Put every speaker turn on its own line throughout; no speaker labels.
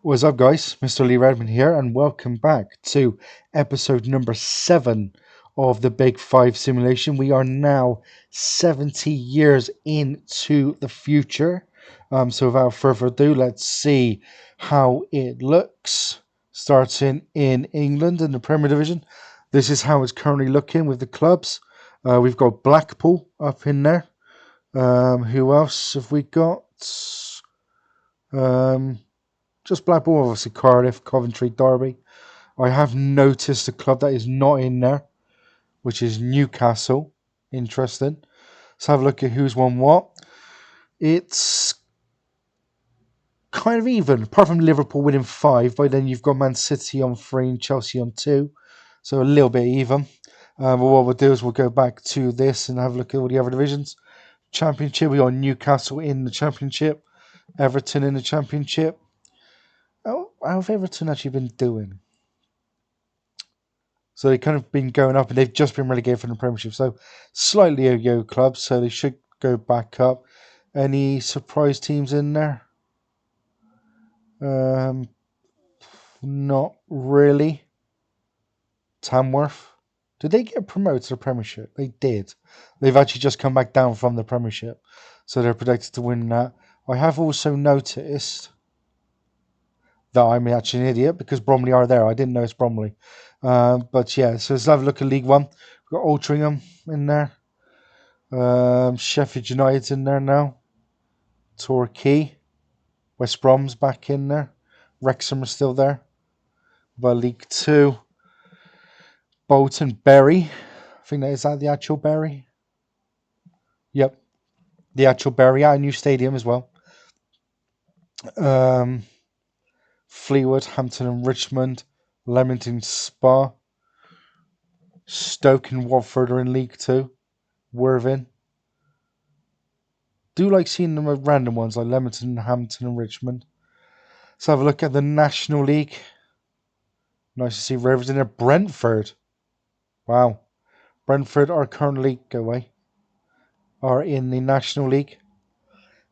What's up, guys? Mr. Lee Redmond here, and welcome back to episode number 7 of the Big Five simulation. We are now 70 years into the future. So, without further ado, let's see how it looks. Starting in England in the Premier Division. This is how it's currently looking with the clubs. We've got Blackpool up in there. Who else have we got? Um, just Blackpool, obviously Cardiff, Coventry, Derby. I have noticed a club that is not in there, which is Newcastle. Interesting. Let's have a look at who's won what. It's kind of even, apart from Liverpool winning 5, but then you've got Man City on 3 and Chelsea on 2. So a little bit even. But what we'll do is we'll go back to this and have a look at all the other divisions. Championship, we got Newcastle in the Championship, Everton in the Championship. How have Everton actually been doing? So they've kind of been going up and they've just been relegated from the Premiership. So slightly yo-yo clubs, so they should go back up. Any surprise teams in there? Um, Not really. Tamworth. Did they get promoted to the Premiership? They did. They've actually just come back down from the Premiership. So they're predicted to win that. I have also noticed that I'm actually an idiot because Bromley are there. I didn't know it's Bromley. But yeah, so let's have a look at League One. We've got Altrincham in there. Sheffield United's in there now. Torquay. West Brom's back in there. Wrexham are still there. But League Two. Bolton, Bury. I think that is that the actual Bury. Yep, the actual Bury. Yeah, a new stadium as well. Um, Fleetwood, Hampton and Richmond. Leamington Spa. Stoke and Watford are in League Two. Worthing. Do like seeing them at random ones like Leamington, Hampton and Richmond. Let's have a look at the National League. Nice to see Rovers in there. Brentford. Wow. Brentford are currently, go away, are in the National League.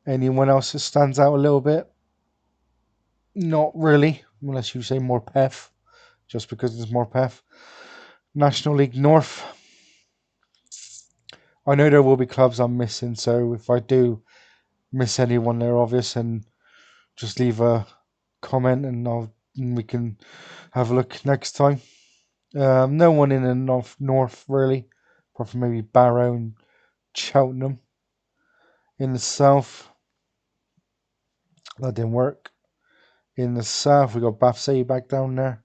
Anyone else that stands out a little bit? Not really, unless you say Morpeth, just because it's Morpeth. National League North. I know there will be clubs I'm missing, so if I do miss anyone, they're obvious, and just leave a comment and we can have a look next time. No one in the north really, apart from maybe Barrow and Cheltenham. In the south, that didn't work. In the south, we got Bath City back down there.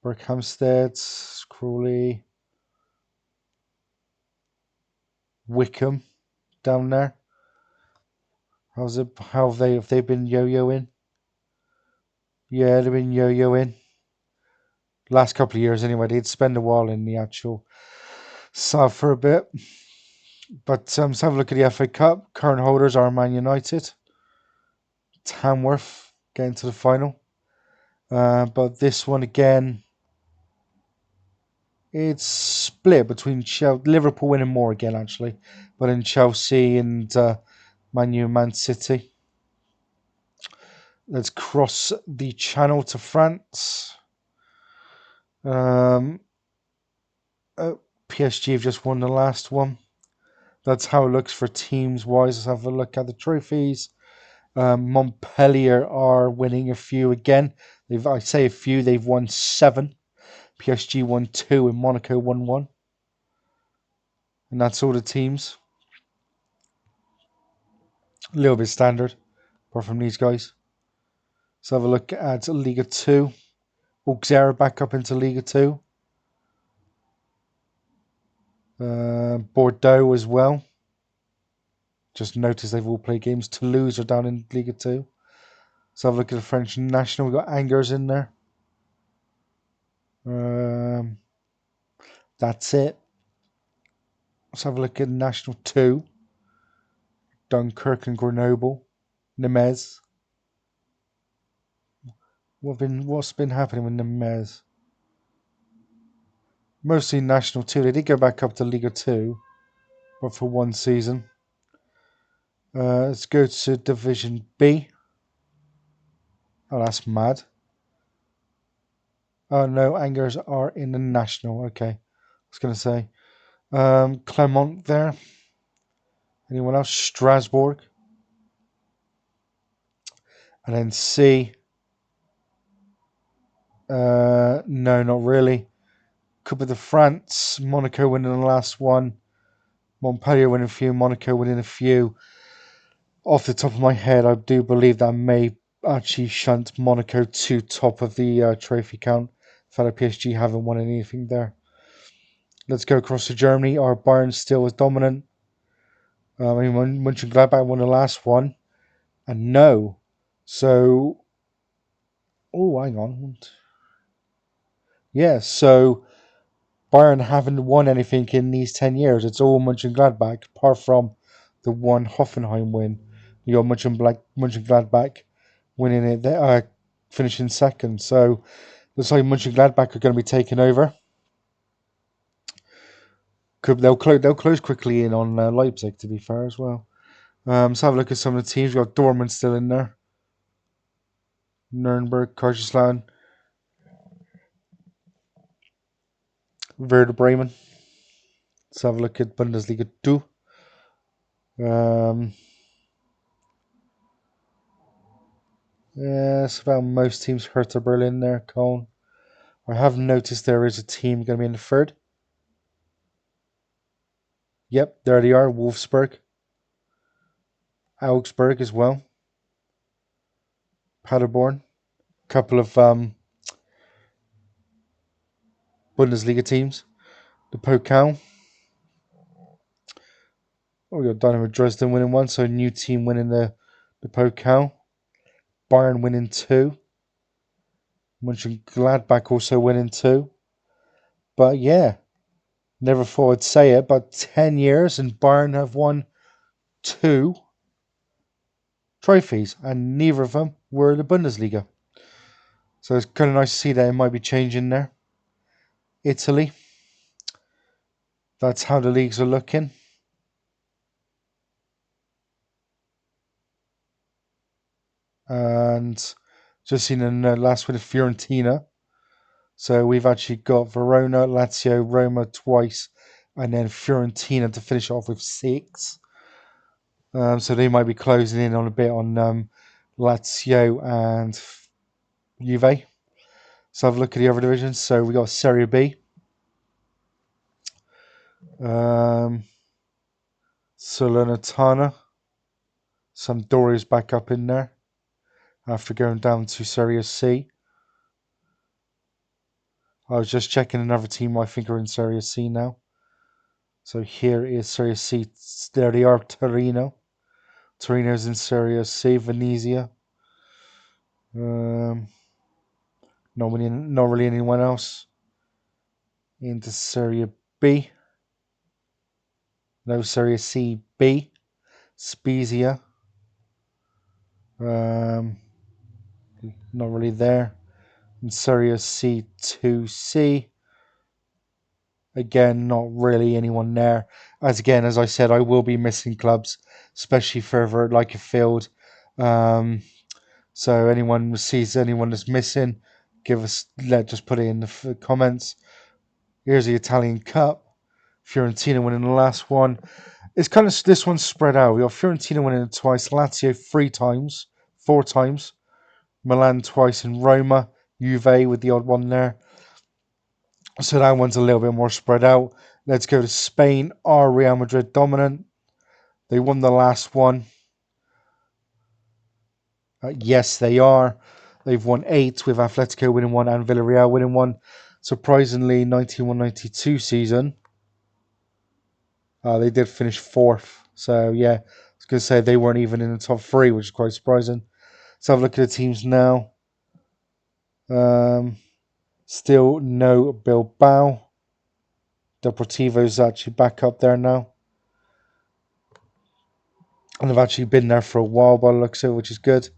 Berkhamsted, Crawley, Wickham down there. How's it? How have they been yo-yoing? Yeah, they've been yo-yoing. Last couple of years anyway. They'd spend a while in the actual south for a bit. But let's have a look at the FA Cup. Current holders are Man United. Tamworth getting to the final. But this one again, it's split between Liverpool winning more again, actually, but in Chelsea and Man U and Man City. Let's cross the channel to France. PSG have just won the last one. That's how it looks for teams-wise. Let's have a look at the trophies. Montpellier are winning a few again. I say a few, they've won 7. PSG won 2 and Monaco won 1. And that's all the teams. A little bit standard, apart from these guys. Let's have a look at Liga 2. Auxerre back up into Liga 2. Bordeaux as well. Just notice they've all played games. Toulouse are down in Liga 2. Let's have a look at the French national. We've got Angers in there. That's it. Let's have a look at National 2. Dunkirk and Grenoble. Nîmes. What's been happening with Nîmes? Mostly National 2. They did go back up to Liga 2, but for one season. Let's go to Division B. Oh, that's mad. Oh no, Angers are in the national. Okay, I was gonna say. Clermont there. Anyone else? Strasbourg. And then C. No, not really. Coupe de France. Monaco winning the last one. Montpellier winning a few. Monaco winning a few. Off the top of my head, I do believe that may actually shunt Monaco to top of the trophy count. Fellow PSG haven't won anything there. Let's go across to Germany. Our Bayern still is dominant. I mean, Mönchengladbach won the last one. And no. So, oh, hang on. Yeah, so Bayern haven't won anything in these 10 years. It's all Mönchengladbach, apart from the one Hoffenheim win. You got Mönchengladbach winning it there, finishing second. So looks like Mönchengladbach are going to be taking over. They'll close quickly in on Leipzig, to be fair, as well. Let's have a look at some of the teams. We've got Dortmund still in there. Nuremberg, Kaiserslautern, Werder Bremen. Let's have a look at Bundesliga 2. Yeah, it's about most teams. Hertha Berlin there, Cologne. I have noticed there is a team going to be in the third. Yep, there they are. Wolfsburg. Augsburg as well. Paderborn. Couple of Bundesliga teams. The Pokal. Oh, we got Dynamo Dresden winning one, so a new team winning the Pokal. Bayern winning 2. Mönchengladbach also winning 2. But yeah, never thought I'd say it, but 10 years and Bayern have won 2 trophies, and neither of them were the Bundesliga. So it's kind of nice to see that it might be changing there. Italy. That's how the leagues are looking. And just seen in the last one of Fiorentina. So we've actually got Verona, Lazio, Roma twice, and then Fiorentina to finish off with 6. So they might be closing in on a bit on Lazio and Juve. So have a look at the other divisions. So we got Serie B. Salernitana. Sampdoria's back up in there after going down to Serie C. I was just checking another team I think are in Serie C now. So here is Serie C. There they are, Torino. Torino's in Serie C. Venezia. Not really anyone else. Into Serie B. No, Serie C B. Spezia. Not really there. And Serie C 2C. Again, not really anyone there. As I said, I will be missing clubs, especially further like a field. So anyone sees anyone that's missing, just put it in the comments. Here's the Italian Cup. Fiorentina winning the last one. It's kind of this one's spread out. We got Fiorentina winning it twice, Lazio 4 times, Milan twice, and Roma, Juve with the odd one there. So that one's a little bit more spread out. Let's go to Spain. Are Real Madrid dominant? They won the last one. Yes, they are. They've won 8 with Atletico winning 1 and Villarreal winning 1. Surprisingly, 91-92 season, they did finish 4th. So yeah, I was going to say they weren't even in the top 3, which is quite surprising. Let's have a look at the teams now. Still no Bilbao. Deportivo's actually back up there now. And they've actually been there for a while by the looks of it, which is good.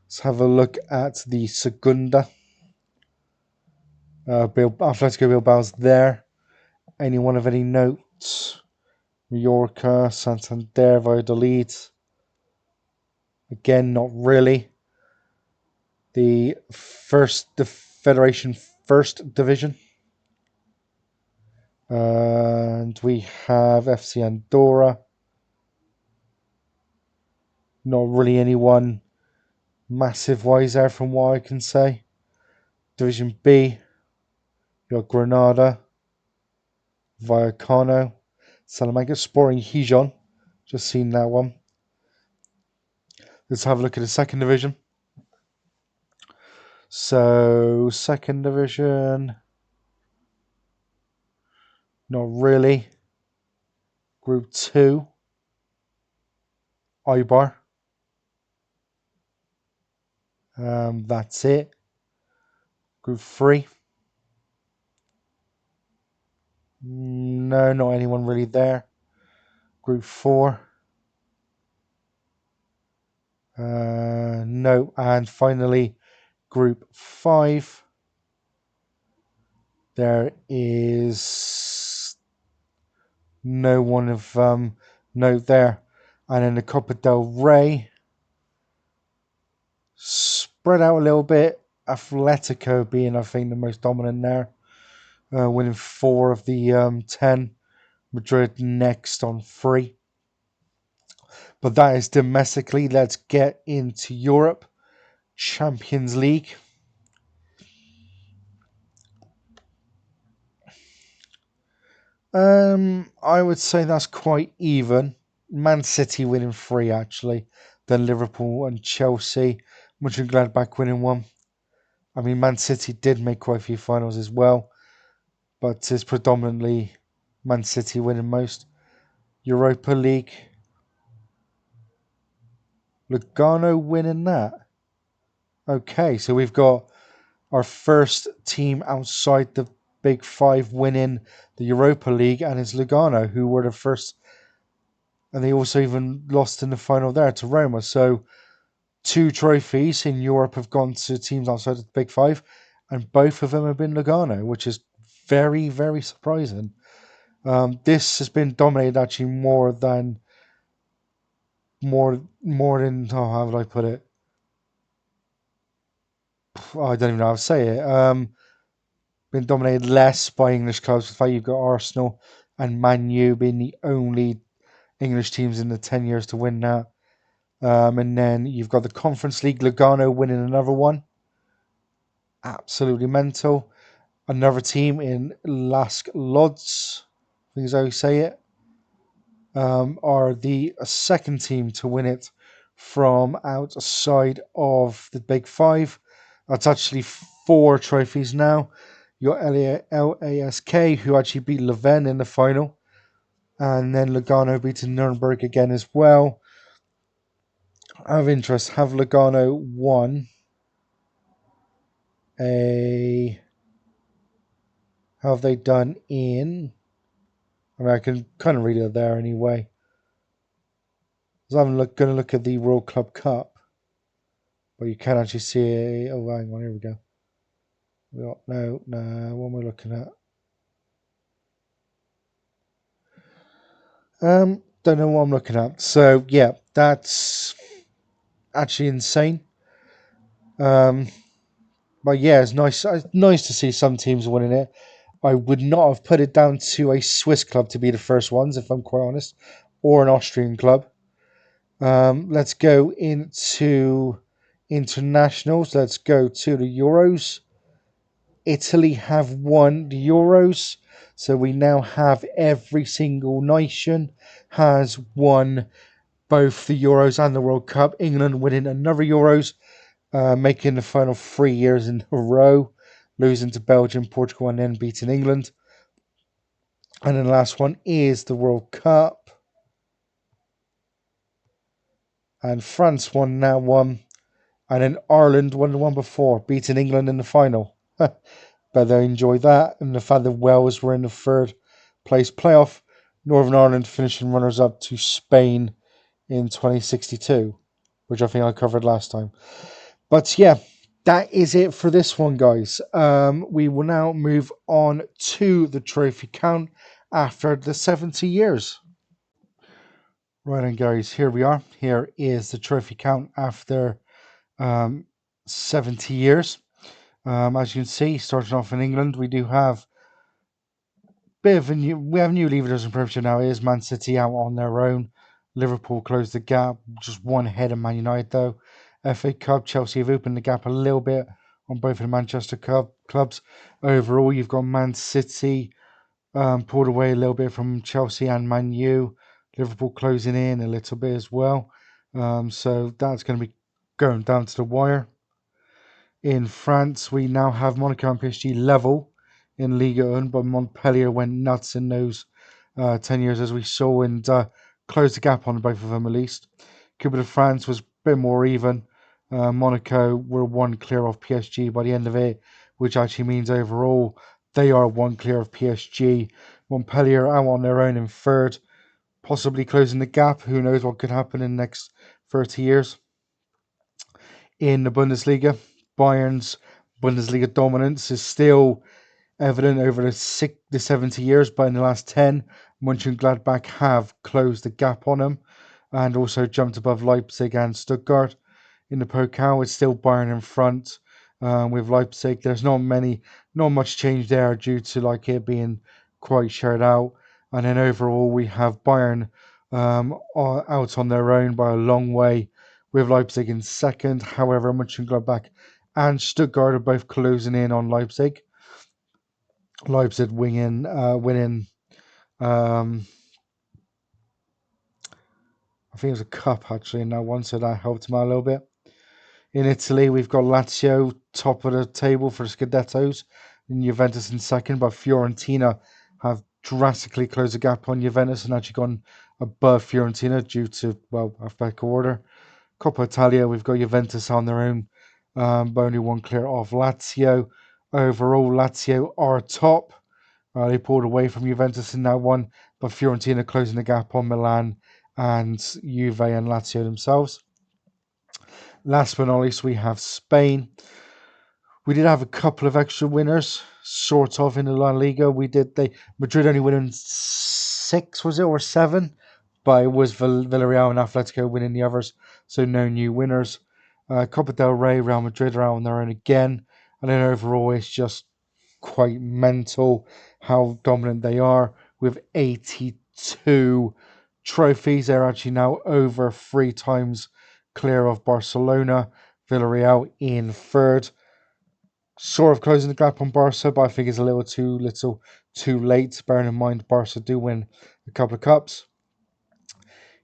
Let's have a look at the Segunda. Atletico Bilbao's there. Anyone of any note? Mallorca, Santander, Valladolid. Again, not really. the Federation First Division. And we have FC Andorra. Not really anyone massive wise there from what I can say. Division B, you got Granada, Vallecano, Salamanca, Sporting Gijon. Just seen that one. Let's have a look at the second division. So, second division, not really. Group 2, Ibar. That's it. Group 3, no, not anyone really there. Group 4, no. And finally, Group 5, there is no one of note there. And in the Copa del Rey, spread out a little bit. Atletico being, I think, the most dominant there, winning 4 of the 10. Madrid next on 3. But that is domestically. Let's get into Europe. Champions League. I would say that's quite even. Man City winning 3 actually. Then Liverpool and Chelsea. Mönchengladbach winning 1. I mean, Man City did make quite a few finals as well, but it's predominantly Man City winning most. Europa League. Lugano winning that. Okay, so we've got our first team outside the Big Five winning the Europa League, and it's Lugano, who were the first, and they also even lost in the final there to Roma. So 2 trophies in Europe have gone to teams outside the Big Five, and both of them have been Lugano, which is very, very surprising. This has been dominated actually more than how would I put it? I don't even know how to say it. Been dominated less by English clubs. In fact, you've got Arsenal and Man U being the only English teams in the 10 years to win that. And then you've got the Conference League, Lugano winning another one. Absolutely mental. Another team in Lask Lodz, I think is how you say it, are the second team to win it from outside of the Big Five. That's actually 4 trophies now. Your LASK, who actually beat Leuven in the final. And then Lugano beating Nuremberg again as well. Out of interest, have Lugano won a... How have they done in... I mean, I can kind of read it there anyway. So I'm going to look at the World Club Cup. But you can actually see... Oh, hang on, here we go. No, what am I looking at? Don't know what I'm looking at. So, yeah, that's actually insane. But yeah, it's nice to see some teams winning it. I would not have put it down to a Swiss club to be the first ones, if I'm quite honest, or an Austrian club. Let's go into internationals. Let's go to the Euros. Italy have won the Euros, so we now have every single nation has won both the Euros and the World Cup. England winning another Euros, making the final 3 years in a row, losing to Belgium, Portugal, and then beating England. And then the last one is the World Cup. And France won that one. And then Ireland won the one before, beating England in the final. But they enjoy that. And the fact that Wales were in the third place playoff. Northern Ireland finishing runners up to Spain in 2062, which I think I covered last time. But yeah, that is it for this one, guys. We will now move on to the trophy count after the 70 years. Right, and guys, here we are. Here is the trophy count after 70 years. As you can see, starting off in England, we do have we have new leaders in Premiership now. It is Man City out on their own. Liverpool closed the gap, just one ahead of Man United though. FA Cup, Chelsea have opened the gap a little bit on both of the Manchester clubs. Overall, you've got Man City pulled away a little bit from Chelsea and Man U. Liverpool closing in a little bit as well. So that's going to be going down to the wire. In France, we now have Monaco and PSG level in Ligue 1, but Montpellier went nuts in those 10 years, as we saw, and closed the gap on both of them at least. Coupe de France was a bit more even. Monaco were one clear of PSG by the end of it, which actually means overall they are one clear of PSG. Montpellier out on their own in third, possibly closing the gap. Who knows what could happen in the next 30 years. In the Bundesliga, Bayern's Bundesliga dominance is still evident over the 70 years, but in the last 10, Mönchengladbach have closed the gap on them and also jumped above Leipzig and Stuttgart. In the Pokal, it's still Bayern in front with Leipzig. There's not much change there due to like it being quite shared out. And then overall, we have Bayern out on their own by a long way, with Leipzig in second. However, Mönchengladbach and Stuttgart are both closing in on Leipzig. Leipzig winning. I think it was a cup actually in that one, so that helped him out a little bit. In Italy, we've got Lazio top of the table for the Scudettos, and Juventus in second, but Fiorentina have drastically closed the gap on Juventus and actually gone above Fiorentina due to, well, alphabetical order. Coppa Italia, we've got Juventus on their own, but only one clear off Lazio. Overall, Lazio are top. They pulled away from Juventus in that one, but Fiorentina closing the gap on Milan and Juve and Lazio themselves. Last but not least, we have Spain. We did have a couple of extra winners, sort of, in the La Liga. Madrid only winning 6, was it, or 7? But it was Villarreal and Atletico winning the others, so no new winners. Copa del Rey, Real Madrid are on their own again, and then overall it's just quite mental how dominant they are with 82 trophies. They're actually now over 3 times clear of Barcelona. Villarreal in third, sort of closing the gap on Barca, but I think it's a little too late, bearing in mind Barca do win a couple of cups.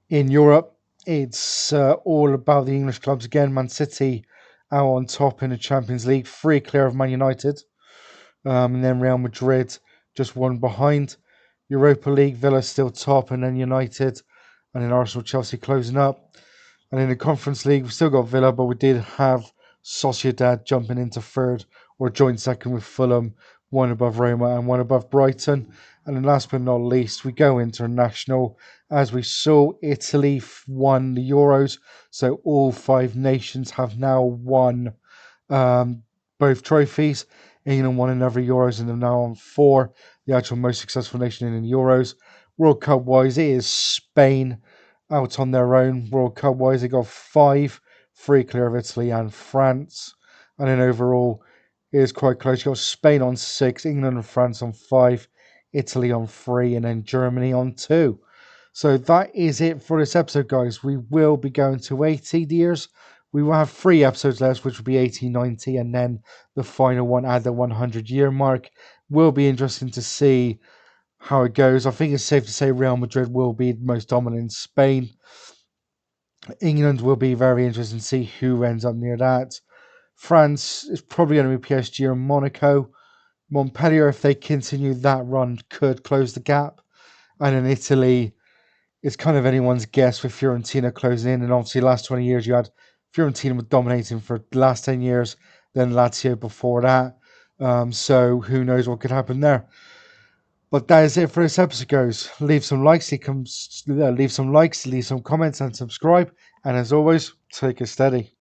In Europe, it's all about the English clubs again. Man City out on top in the Champions League, 3 clear of Man United. And then Real Madrid just one behind. Europa League, Villa still top, and then United, and then Arsenal, Chelsea closing up. And in the Conference League, we've still got Villa, but we did have Sociedad jumping into third or joint second with Fulham, one above Roma and one above Brighton. And then last but not least, we go international. As we saw, Italy won the Euros, so all 5 nations have now won both trophies. England won another Euros and they're now on 4, the actual most successful nation in the Euros. World Cup wise, it is Spain out on their own. World Cup wise, they got 5, 3 clear of Italy and France. And then overall, it is quite close. You got Spain on 6, England and France on 5, Italy on 3, and then Germany on 2. So that is it for this episode, guys. We will be going to 80 years. We will have 3 episodes left, which will be 80, 90, and then the final one at the 100-year mark. Will be interesting to see how it goes. I think it's safe to say Real Madrid will be the most dominant in Spain. England will be very interesting to see who ends up near that. France is probably going to be PSG or Monaco. Montpellier, if they continue that run, could close the gap. And in Italy, it's kind of anyone's guess with Fiorentina closing in. And obviously, the last 20 years, you had Fiorentina dominating for the last 10 years, then Lazio before that. So who knows what could happen there. But that is it for this episode, guys. Leave some likes, leave some comments, and subscribe. And as always, take it steady.